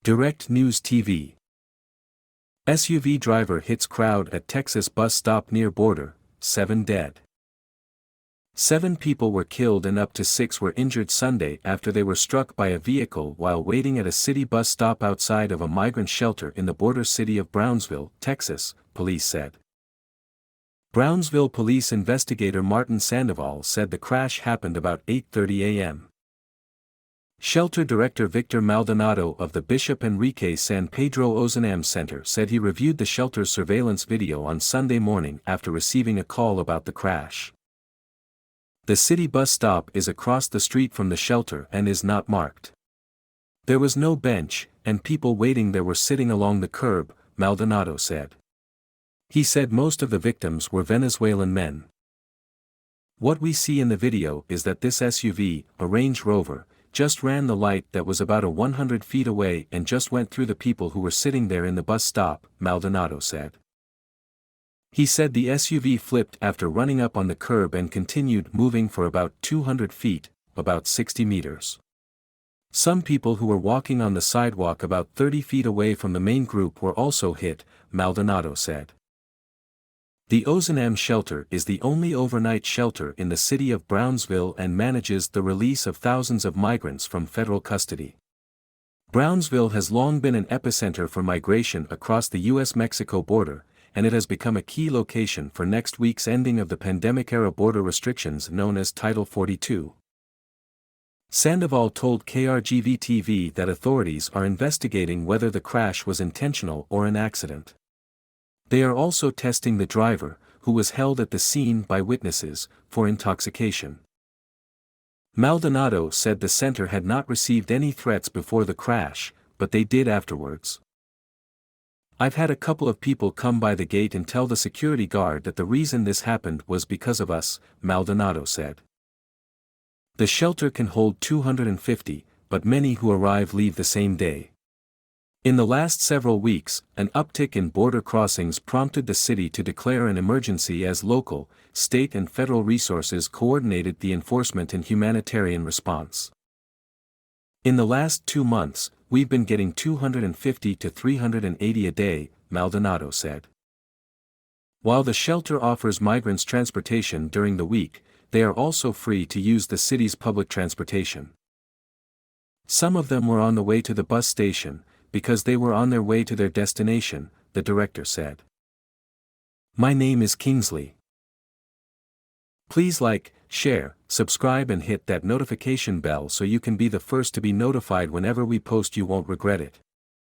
Direct News TV. SUV driver hits crowd at Texas bus stop near border, 7 dead. 7 people were killed and up to 6 were injured Sunday after they were struck by a vehicle while waiting at a city bus stop outside of a migrant shelter in the border city of Brownsville, Texas, police said. Brownsville police investigator Martin Sandoval said the crash happened about 8:30 a.m. Shelter Director Victor Maldonado of the Bishop Enrique San Pedro Ozanam Center said he reviewed the shelter's surveillance video on Sunday morning after receiving a call about the crash. The city bus stop is across the street from the shelter and is not marked. There was no bench, and people waiting there were sitting along the curb, Maldonado said. He said most of the victims were Venezuelan men. What we see in the video is that this SUV, a Range Rover, just ran the light that was about 100 feet away and just went through the people who were sitting there in the bus stop, Maldonado said. He said the SUV flipped after running up on the curb and continued moving for about 200 feet, about 60 meters. Some people who were walking on the sidewalk about 30 feet away from the main group were also hit, Maldonado said. The Ozanam shelter is the only overnight shelter in the city of Brownsville and manages the release of thousands of migrants from federal custody. Brownsville has long been an epicenter for migration across the U.S.-Mexico border, and it has become a key location for next week's ending of the pandemic-era border restrictions known as Title 42. Sandoval told KRGV-TV that authorities are investigating whether the crash was intentional or an accident. They are also testing the driver, who was held at the scene by witnesses, for intoxication. Maldonado said the center had not received any threats before the crash, but they did afterwards. I've had a couple of people come by the gate and tell the security guard that the reason this happened was because of us, Maldonado said. The shelter can hold 250, but many who arrive leave the same day. In the last several weeks, an uptick in border crossings prompted the city to declare an emergency as local, state and federal resources coordinated the enforcement and humanitarian response. In the last 2 months, we've been getting 250 to 380 a day, Maldonado said. While the shelter offers migrants transportation during the week, they are also free to use the city's public transportation. Some of them were on the way to the bus station, because they were on their way to their destination, the director said. My name is Kingsley. Please like, share, subscribe and hit that notification bell so you can be the first to be notified whenever we post. You won't regret it.